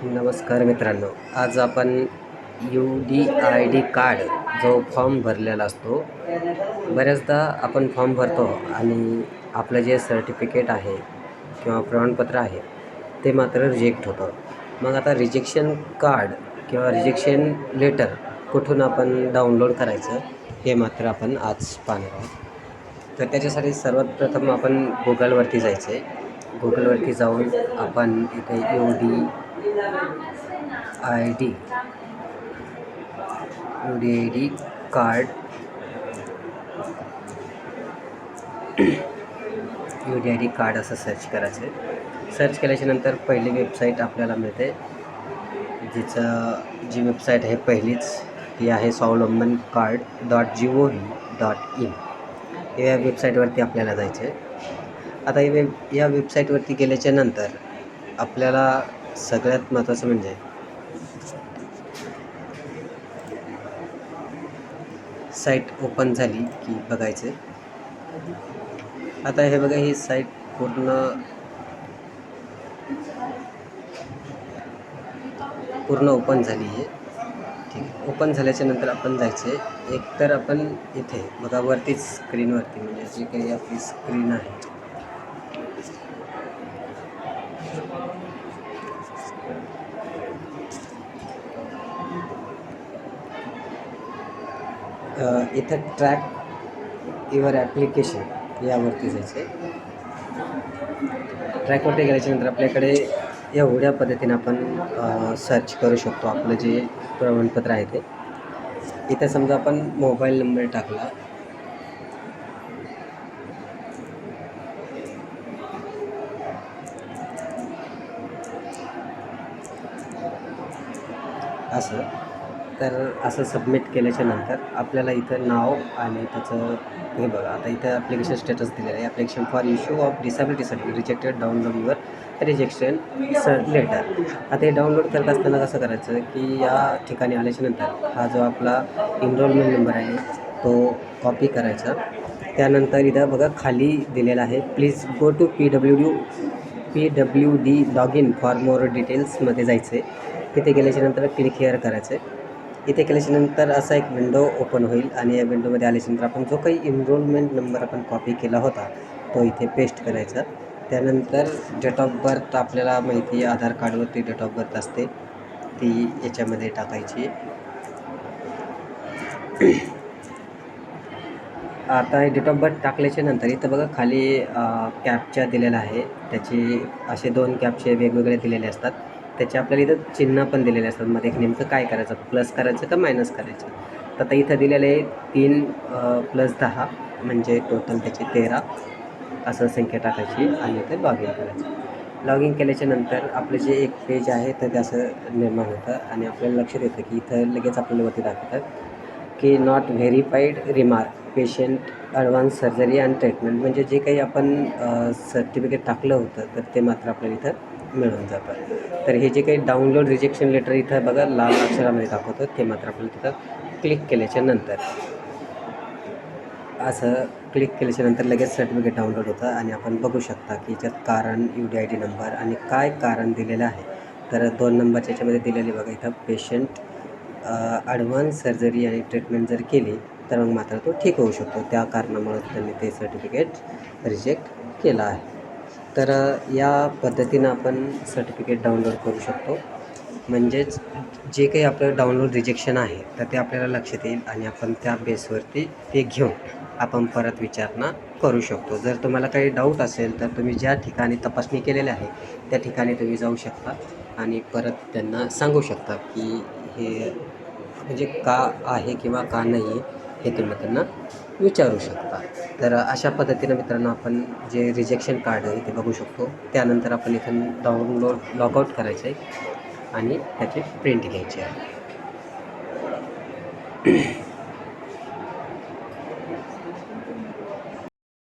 नमस्कार मित्रांनो, आज आपण UDID कार्ड जो फॉर्म भरलेला असतो, बऱ्याचदा आपण फॉर्म भरतो आणि आपलं जे सर्टिफिकेट आहे किंवा प्रमाणपत्र आहे ते मात्र रिजेक्ट होतं. मग आता रिजेक्शन कार्ड किंवा रिजेक्शन लेटर कुठून आपण डाउनलोड करायचं हे मात्र आपण आज पाहणार आहोत. तर त्याच्यासाठी सर्वात प्रथम आपण गुगलवरती जायचं आहे. गुगलवरती जाऊन आपण इथे UDID कार्ड UDID कार्ड असं सर्च करायचं आहे. सर्च केल्याच्यानंतर पहिली वेबसाईट आपल्याला मिळते, जी वेबसाईट आहे पहिलीच ती आहे स्वावलंबनकार्ड.gov.in. या वेबसाईटवरती आपल्याला जायचं आहे. आता या वेबसाईटवरती गेल्याच्यानंतर आपल्याला सगळ्यात महत्त्वाचं म्हणजे साईट ओपन झाली की बघायचं. आता हे बघा, ही साईट पूर्ण ओपन झाली आहे. ठीक आहे, ओपन झाल्याच्या नंतर आपण जायचं आहे. एक तर आपण इथे बघा वरतीच स्क्रीनवरती, म्हणजे जी काही आपली स्क्रीन आहे इथं ट्रॅक युअर ॲप्लिकेशन यावरती जायचं आहे. ट्रॅकवरती गेल्याच्यानंतर आपल्याकडे एवढ्या पद्धतीने आपण सर्च करू शकतो आपलं जे प्रमाणपत्र आहे ते. इथं समजा आपण मोबाईल नंबर टाकला, असं सबमिट केल्याच्यानंतर आपल्याला इथं नाव आणि त्याचं हे बघा. आता इथं ॲप्लिकेशन स्टेटस दिलेलं आहे, application for issue of disability certificate rejected, download your rejection letter. आता हे डाउनलोड करत असताना कसं करायचं की या ठिकाणी आल्याच्यानंतर हा जो आपला इनरोलमेंट नंबर आहे तो कॉपी करायचा. त्यानंतर इथं बघा खाली दिलेला आहे, please go to PWD log in for more डिटेल्समध्ये जायचं आहे. तिथे गेल्याच्यानंतर क्लिक हिअर करायचं आहे. इथे केल्याच्यानंतर असा एक विंडो ओपन होईल आणि या विंडोमध्ये आल्याच्यानंतर आपण जो काही इनरोलमेंट नंबर आपण कॉपी केला होता तो इथे पेस्ट करायचा. त्यानंतर डेट ऑफ बर्थ आपल्याला माहिती आहे, आधार कार्डवरती डेट ऑफ बर्थ असते ती याच्यामध्ये टाकायची. आता डेट ऑफ बर्थ टाकल्याच्या नंतर इथं बघा खाली कॅपचा दिलेला आहे. त्याची असे 2 कॅपचे वेगवेगळे दिलेले असतात. त्याचे आपल्याला इथं चिन्ह पण दिलेले असतात. मध्ये नेमकं काय करायचं, प्लस करायचं का मायनस करायचं. तर आता इथं दिलेलं आहे 3 + 10 म्हणजे टोटल त्याची 13 असं संख्या टाकायची आणि इथे लॉग इन करायचं. लॉग इन केल्याच्यानंतर आपलं जे एक पेज आहे तर ते असं निर्माण होतं आणि आपल्याला लक्षात येतं की इथं लगेच आपल्याला वरती दाखवतात की not verified remark patient advance surgery and treatment. म्हणजे जे काही आपण सर्टिफिकेट टाकलं होतं तर ते मात्र आपल्याला इथं मिळून जातं. तर हे जे काही डाउनलोड रिजेक्शन लेटर इथं बघा लाल अक्षरामध्ये दाखवतं ते मात्र आपल्याला तिथं क्लिक केल्याच्या नंतर असं क्लिक केल्याच्यानंतर लगेच सर्टिफिकेट डाउनलोड होतं आणि आपण बघू शकता की याच्यात कारण, UDID नंबर आणि काय कारण दिलेलं आहे. तर 2 नंबरच्या याच्यामध्ये दिलेले बघा इथं पेशंट ॲडव्हान्स सर्जरी आणि ट्रीटमेंट जर केली तर मग मात्र तो ठीक होऊ शकतो. त्या कारणामुळे त्यांनी ते सर्टिफिकेट रिजेक्ट केलं आहे. तर या पद्धतीनं आपण सर्टिफिकेट डाउनलोड करू शकतो. म्हणजेच जे काही आपलं डाउनलोड रिजेक्शन आहे तर ते आपल्याला लक्षात येईल आणि आपण त्या बेसवरती ते घेऊन आपण परत विचारणा करू शकतो. जर तुम्हाला काही डाऊट असेल तर तुम्ही ज्या ठिकाणी तपासणी केलेली आहे त्या ठिकाणी तुम्ही जाऊ शकता आणि परत त्यांना सांगू शकता की हे म्हणजे का आहे किंवा का नाही आहे हे तुम्ही त्यांना विचारू शकता. तर अशा पद्धतीनं मित्रांनो आपण जे रिजेक्शन कार्ड आहे ते बघू शकतो. त्यानंतर आपण इथून लॉगआउट करायचं आहे आणि त्याची प्रिंट घ्यायची आहे.